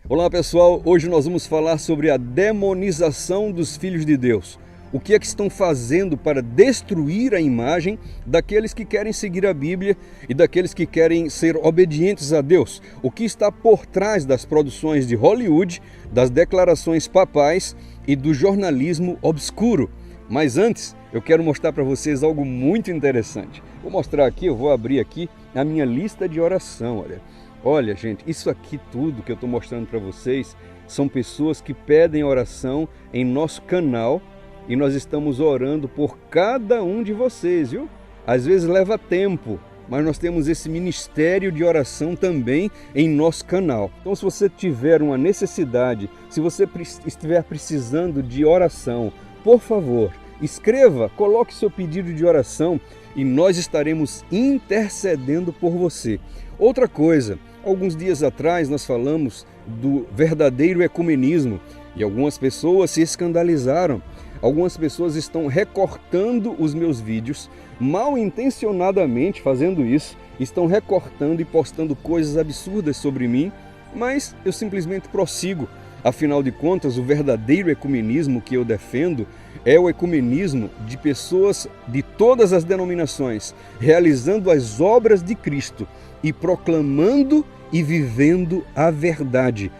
Olá pessoal, hoje nós vamos falar sobre a demonização dos filhos de Deus. O que é que estão fazendo para destruir a imagem daqueles que querem seguir a Bíblia e daqueles que querem ser obedientes a Deus? O que está por trás das produções de Hollywood, das declarações papais e do jornalismo obscuro? Mas antes, eu quero mostrar para vocês algo muito interessante. Vou mostrar aqui, eu vou abrir aqui a minha lista de oração, olha. Olha, gente, isso aqui tudo que eu estou mostrando para vocês são pessoas que pedem oração em nosso canal e nós estamos orando por cada um de vocês, viu? Às vezes leva tempo, mas nós temos esse ministério de oração também em nosso canal. Então, se você tiver uma necessidade, se você estiver precisando de oração, por favor, escreva, coloque seu pedido de oração e nós estaremos intercedendo por você. Outra coisa, alguns dias atrás nós falamos do verdadeiro ecumenismo e algumas pessoas se escandalizaram. Algumas pessoas estão recortando os meus vídeos, mal intencionadamente fazendo isso, estão recortando e postando coisas absurdas sobre mim, mas eu simplesmente prossigo. Afinal de contas, o verdadeiro ecumenismo que eu defendo é o ecumenismo de pessoas de todas as denominações, realizando as obras de Cristo e proclamando e vivendo a verdade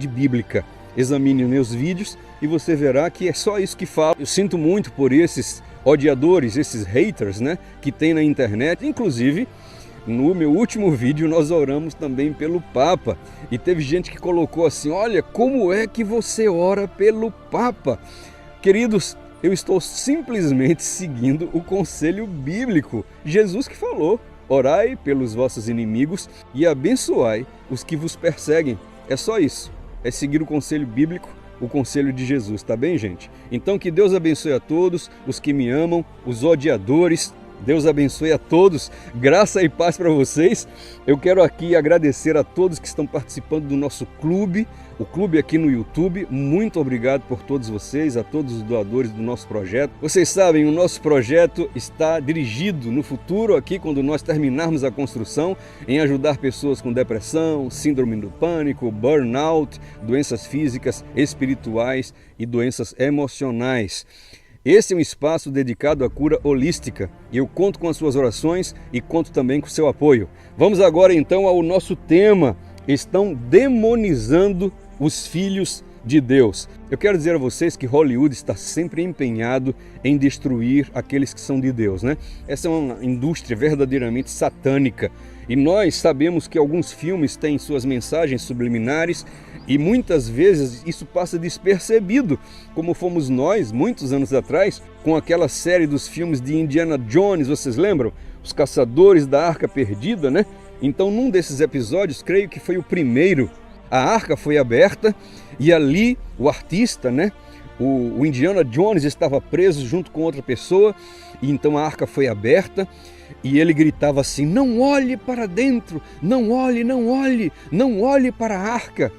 bíblica. Examine meus vídeos e você verá que é só isso que falo. Eu sinto muito por esses odiadores, esses haters, né, que tem na internet. Inclusive, no meu último vídeo nós oramos também pelo Papa e teve gente que colocou assim: olha, como é que você ora pelo Papa? Queridos, eu estou simplesmente seguindo o conselho bíblico. Jesus que falou: orai pelos vossos inimigos e abençoai os que vos perseguem. É só isso, é seguir o conselho bíblico, o conselho de Jesus, tá bem, gente? Então que Deus abençoe a todos, os que me amam, os odiadores. Deus abençoe a todos, graça e paz para vocês. Eu quero aqui agradecer a todos que estão participando do nosso clube, o clube aqui no YouTube. Muito obrigado por todos vocês, a todos os doadores do nosso projeto. Vocês sabem, o nosso projeto está dirigido no futuro, aqui quando nós terminarmos a construção, em ajudar pessoas com depressão, síndrome do pânico, burnout, doenças físicas, espirituais e doenças emocionais. Esse é um espaço dedicado à cura holística e eu conto com as suas orações e conto também com o seu apoio. Vamos agora então ao nosso tema: estão demonizando os filhos de Deus. Eu quero dizer a vocês que Hollywood está sempre empenhado em destruir aqueles que são de Deus, né? Essa é uma indústria verdadeiramente satânica e nós sabemos que alguns filmes têm suas mensagens subliminares e muitas vezes isso passa despercebido, como fomos nós muitos anos atrás com aquela série dos filmes de Indiana Jones, vocês lembram? Os Caçadores da Arca Perdida, né? Então, num desses episódios, creio que foi o primeiro, a arca foi aberta e ali o artista, né? O Indiana Jones estava preso junto com outra pessoa e então a arca foi aberta e ele gritava assim: não olhe para dentro, não olhe, não olhe, não olhe para a arca.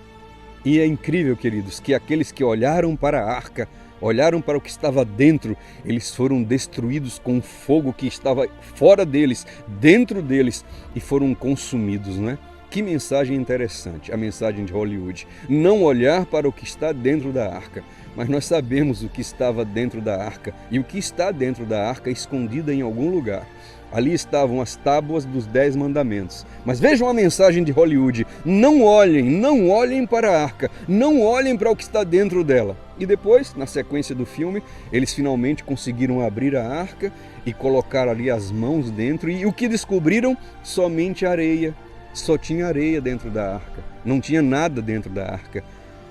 E é incrível, queridos, que aqueles que olharam para a arca, olharam para o que estava dentro, eles foram destruídos com o fogo que estava fora deles, dentro deles, e foram consumidos, não é? Que mensagem interessante, a mensagem de Hollywood. Não olhar para o que está dentro da arca, mas nós sabemos o que estava dentro da arca, e o que está dentro da arca escondida em algum lugar. Ali estavam as tábuas dos 10 mandamentos. Mas vejam a mensagem de Hollywood: não olhem para a arca, não olhem para o que está dentro dela. E depois, na sequência do filme, eles finalmente conseguiram abrir a arca e colocar ali as mãos dentro. E o que descobriram? Somente areia. Só tinha areia dentro da arca, não tinha nada dentro da arca.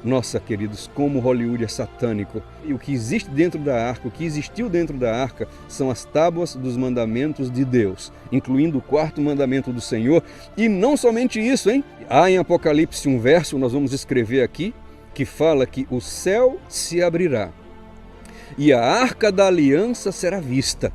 Nossa, queridos, como Hollywood é satânico. E o que existe dentro da arca, o que existiu dentro da arca, são as tábuas dos mandamentos de Deus, incluindo o 4º mandamento do Senhor. E não somente isso, hein? Há em Apocalipse um verso, nós vamos escrever aqui, que fala que o céu se abrirá e a arca da aliança será vista.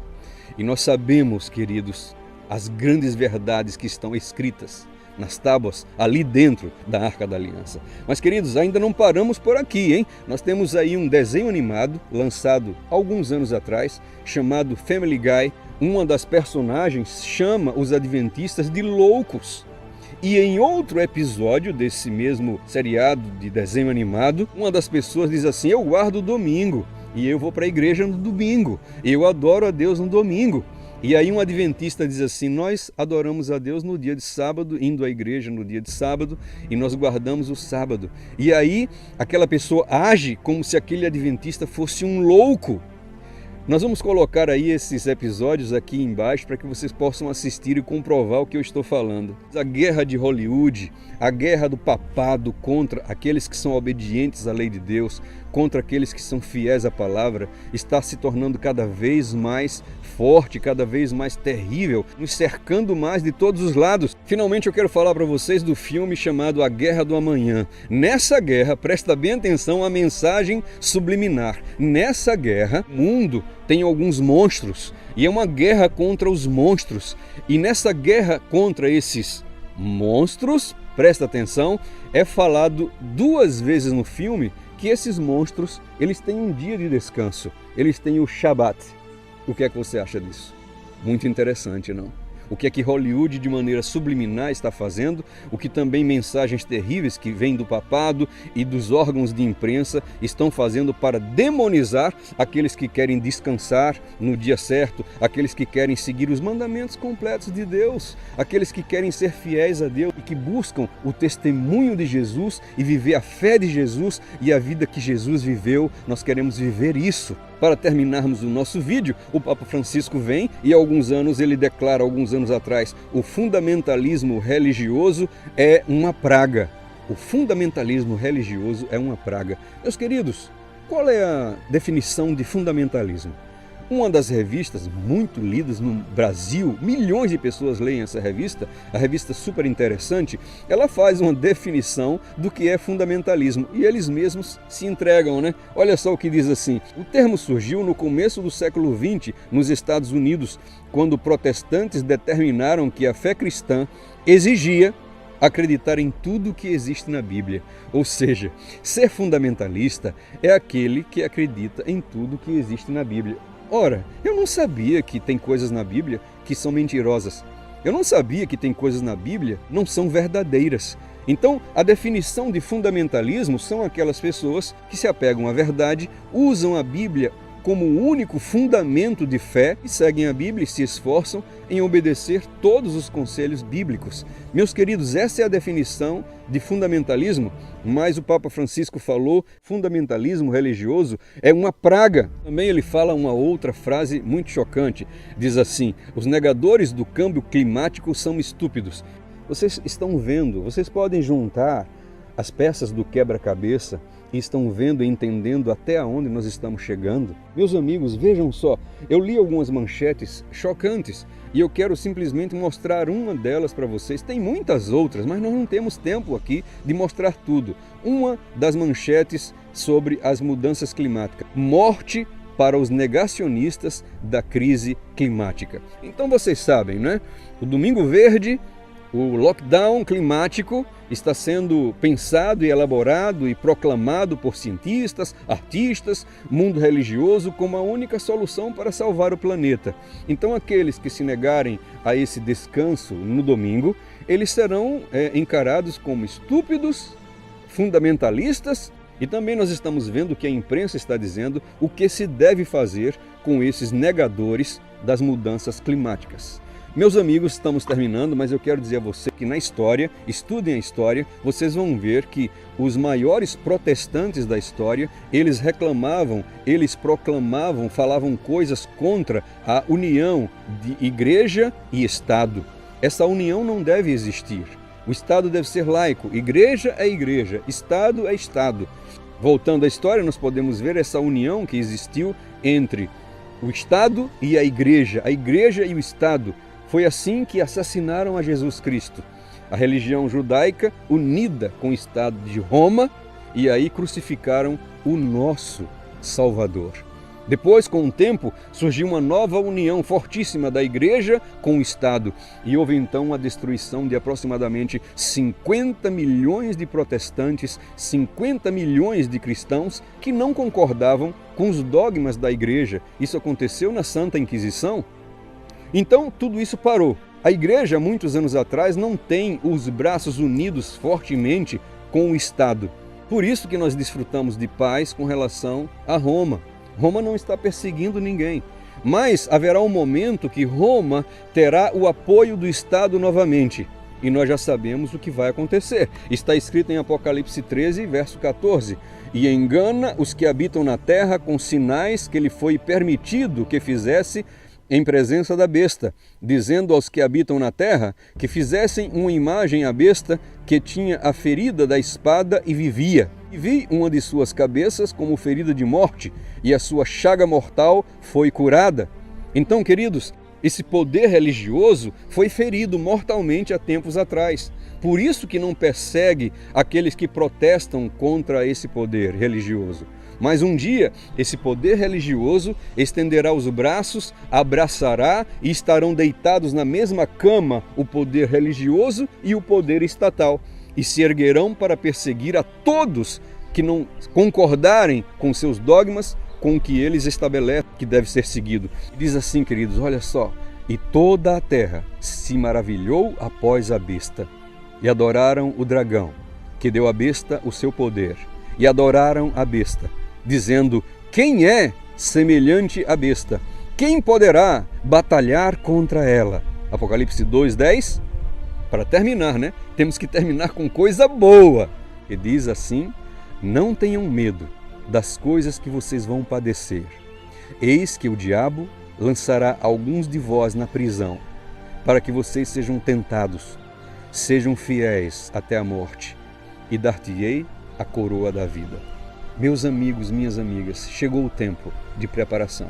E nós sabemos, queridos, as grandes verdades que estão escritas nas tábuas, ali dentro da Arca da Aliança. Mas, queridos, ainda não paramos por aqui, hein? Nós temos aí um desenho animado, lançado alguns anos atrás, chamado Family Guy. Uma das personagens chama os adventistas de loucos. E em outro episódio desse mesmo seriado de desenho animado, uma das pessoas diz assim: eu guardo o domingo e eu vou para a igreja no domingo, eu adoro a Deus no domingo. E aí um adventista diz assim: nós adoramos a Deus no dia de sábado, indo à igreja no dia de sábado, e nós guardamos o sábado. E aí aquela pessoa age como se aquele adventista fosse um louco. Nós vamos colocar aí esses episódios aqui embaixo para que vocês possam assistir e comprovar o que eu estou falando. A guerra de Hollywood, a guerra do papado contra aqueles que são obedientes à lei de Deus, contra aqueles que são fiéis à palavra, está se tornando cada vez mais forte, cada vez mais terrível, nos cercando mais de todos os lados. Finalmente eu quero falar para vocês do filme chamado A Guerra do Amanhã. Nessa guerra, presta bem atenção à mensagem subliminar. Nessa guerra, o mundo tem alguns monstros e é uma guerra contra os monstros. E nessa guerra contra esses monstros, presta atenção, é falado 2 vezes no filme que esses monstros, eles têm um dia de descanso, eles têm o Shabat. O que é que você acha disso? Muito interessante, não? O que é que Hollywood, de maneira subliminar, está fazendo, o que também mensagens terríveis que vêm do papado e dos órgãos de imprensa estão fazendo para demonizar aqueles que querem descansar no dia certo, aqueles que querem seguir os mandamentos completos de Deus, aqueles que querem ser fiéis a Deus e que buscam o testemunho de Jesus e viver a fé de Jesus e a vida que Jesus viveu. Nós queremos viver isso. Para terminarmos o nosso vídeo, o Papa Francisco vem e há alguns anos ele declara, alguns anos atrás, o fundamentalismo religioso é uma praga. O fundamentalismo religioso é uma praga. Meus queridos, qual é a definição de fundamentalismo? Uma das revistas muito lidas no Brasil, milhões de pessoas leem essa revista, a revista super interessante, ela faz uma definição do que é fundamentalismo e eles mesmos se entregam, né? Olha só o que diz assim: o termo surgiu no começo do século XX nos Estados Unidos, quando protestantes determinaram que a fé cristã exigia acreditar em tudo que existe na Bíblia. Ou seja, ser fundamentalista é aquele que acredita em tudo que existe na Bíblia. Ora, eu não sabia que tem coisas na Bíblia que são mentirosas. Eu não sabia que tem coisas na Bíblia que não são verdadeiras. Então, a definição de fundamentalismo são aquelas pessoas que se apegam à verdade, usam a Bíblia como o único fundamento de fé e seguem a Bíblia e se esforçam em obedecer todos os conselhos bíblicos. Meus queridos, essa é a definição de fundamentalismo, mas o Papa Francisco falou, fundamentalismo religioso é uma praga. Também ele fala uma outra frase muito chocante, diz assim: os negadores do câmbio climático são estúpidos. Vocês estão vendo, vocês podem juntar as peças do quebra-cabeça e estão vendo e entendendo até onde nós estamos chegando? Meus amigos, vejam só, eu li algumas manchetes chocantes e eu quero simplesmente mostrar uma delas para vocês. Tem muitas outras, mas nós não temos tempo aqui de mostrar tudo. Uma das manchetes sobre as mudanças climáticas: morte para os negacionistas da crise climática. Então vocês sabem, né? O Domingo Verde, o lockdown climático, está sendo pensado e elaborado e proclamado por cientistas, artistas, mundo religioso como a única solução para salvar o planeta. Então aqueles que se negarem a esse descanso no domingo, eles serão encarados como estúpidos, fundamentalistas, e também nós estamos vendo que a imprensa está dizendo o que se deve fazer com esses negadores das mudanças climáticas. Meus amigos, estamos terminando, mas eu quero dizer a você que na história, estudem a história, vocês vão ver que os maiores protestantes da história, eles reclamavam, eles proclamavam, falavam coisas contra a união de igreja e Estado. Essa união não deve existir. O Estado deve ser laico, igreja é igreja, Estado é Estado. Voltando à história, nós podemos ver essa união que existiu entre o Estado e a igreja e o Estado. Foi assim que assassinaram a Jesus Cristo. A religião judaica unida com o Estado de Roma e aí crucificaram o nosso Salvador. Depois, com o tempo, surgiu uma nova união fortíssima da igreja com o Estado e houve então a destruição de aproximadamente 50 milhões de protestantes, 50 milhões de cristãos que não concordavam com os dogmas da igreja. Isso aconteceu na Santa Inquisição. Então, tudo isso parou. A igreja, muitos anos atrás, não tem os braços unidos fortemente com o Estado. Por isso que nós desfrutamos de paz com relação a Roma. Roma não está perseguindo ninguém. Mas haverá um momento que Roma terá o apoio do Estado novamente. E nós já sabemos o que vai acontecer. Está escrito em Apocalipse 13, verso 14. E engana os que habitam na terra com sinais que lhe foi permitido que fizesse em presença da besta, dizendo aos que habitam na terra que fizessem uma imagem à besta que tinha a ferida da espada e vivia. E vi uma de suas cabeças como ferida de morte, e a sua chaga mortal foi curada. Então, queridos, esse poder religioso foi ferido mortalmente há tempos atrás. Por isso que não persegue aqueles que protestam contra esse poder religioso. Mas um dia, esse poder religioso estenderá os braços, abraçará e estarão deitados na mesma cama o poder religioso e o poder estatal. E se erguerão para perseguir a todos que não concordarem com seus dogmas, com o que eles estabelecem que deve ser seguido. Diz assim, queridos, olha só. E toda a terra se maravilhou após a besta. E adoraram o dragão, que deu à besta o seu poder. E adoraram a besta, dizendo: quem é semelhante à besta? Quem poderá batalhar contra ela? Apocalipse 2:10. Para terminar, né? Temos que terminar com coisa boa. E diz assim: não tenham medo das coisas que vocês vão padecer. Eis que o diabo lançará alguns de vós na prisão, para que vocês sejam tentados. Sejam fiéis até a morte, e dar-te-ei a coroa da vida. Meus amigos, minhas amigas, chegou o tempo de preparação.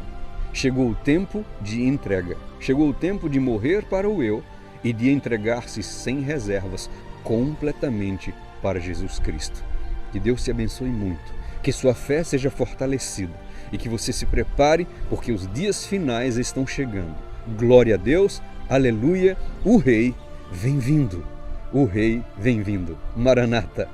Chegou o tempo de entrega. Chegou o tempo de morrer para o eu e de entregar-se sem reservas, completamente para Jesus Cristo. Que Deus te abençoe muito, que sua fé seja fortalecida e que você se prepare, porque os dias finais estão chegando. Glória a Deus, aleluia, o Rei vem vindo. O Rei vem vindo. Maranata.